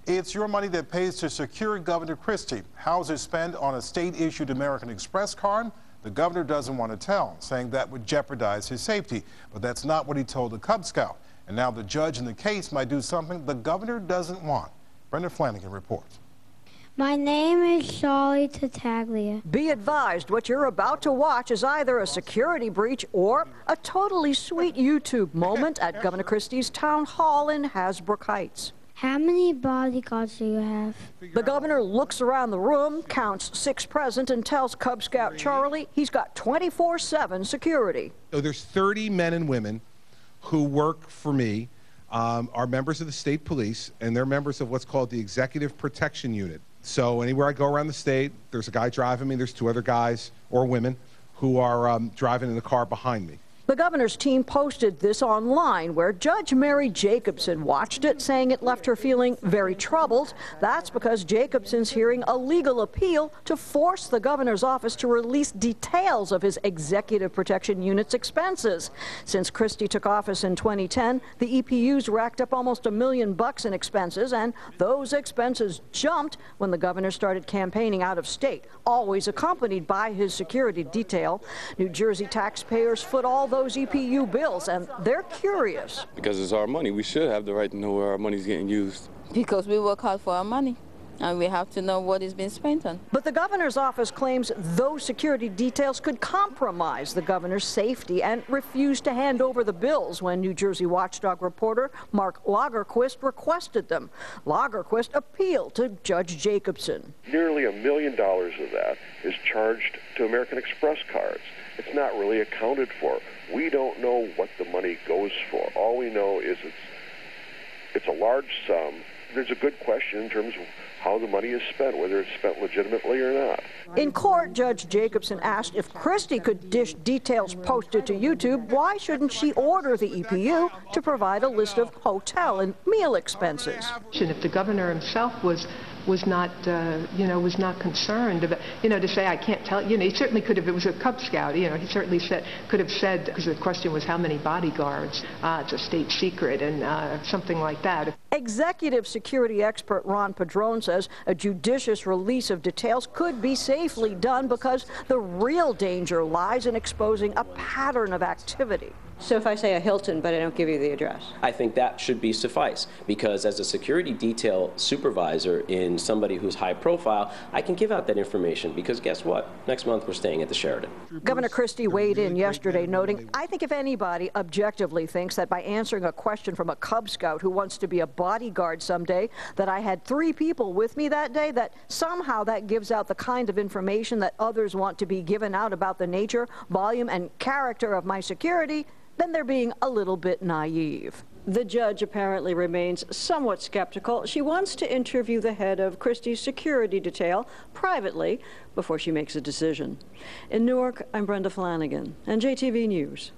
It's your money that pays to secure Governor Christie. How's it spent on a state-issued American Express card? The governor doesn't want to tell, saying that would jeopardize his safety. But that's not what he told the Cub Scout. And now the judge in the case might do something the governor doesn't want. Brenda Flanagan reports. My name is Charlie Tataglia. Be advised, what you're about to watch is either a security breach or a totally sweet YouTube moment at Governor Christie's town hall in Hasbrook Heights. How many bodyguards do you have? The governor looks around the room, counts 6 present, and tells Cub Scout Charlie he's got 24/7 security. So there's 30 men and women who work for me, are members of the state police, and they're members of what's called the Executive Protection Unit. So anywhere I go around the state, there's a guy driving me, there's 2 other guys or women who are driving in the car behind me. The governor's team posted this online, where Judge Mary Jacobson watched it, saying it left her feeling very troubled. That's because Jacobson's hearing a legal appeal to force the governor's office to release details of his Executive Protection Unit's expenses. Since Christie took office in 2010, the EPU's racked up almost $1 million in expenses, and those expenses jumped when the governor started campaigning out of state, always accompanied by his security detail. New Jersey taxpayers foot all those EPU bills, and they're curious. Because it's our money, we should have the right to know where our money's getting used. Because we work hard for our money, and we have to know what is being spent on. But the governor's office claims those security details could compromise the governor's safety and refused to hand over the bills when New Jersey Watchdog reporter Mark Lagerquist requested them. Lagerquist appealed to Judge Jacobson. Nearly $1 million of that is charged to American Express cards. It's not really accounted for. We don't know what the money goes for. All we know is it's a large sum. There's a good question in terms of how the money is spent, whether it's spent legitimately or not. In court, Judge Jacobson asked if Christie could dish details posted to YouTube, why shouldn't she order the EPU to provide a list of hotel and meal expenses? If the governor himself was not concerned about, to say I can't tell, he certainly could have, it was a Cub Scout, he certainly could have said, because the question was how many bodyguards, it's a state secret, and something like that. Executive security expert Ron Padron says a judicious release of details could be safely done because the real danger lies in exposing a pattern of activity. So if I say a Hilton, but I don't give you the address? I think that should be suffice, because as a security detail supervisor in somebody who's high profile, I can give out that information, because guess what? Next month we're staying at the Sheraton. Governor Christie weighed in yesterday, noting, I think if anybody objectively thinks that by answering a question from a Cub Scout who wants to be a bodyguard someday, that I had 3 people with me that day, that somehow that gives out the kind of information that others want to be given out about the nature, volume, and character of my security, then they're being a little bit naive. The judge apparently remains somewhat skeptical. She wants to interview the head of Christie's security detail privately before she makes a decision. In Newark, I'm Brenda Flanagan, NJTV News.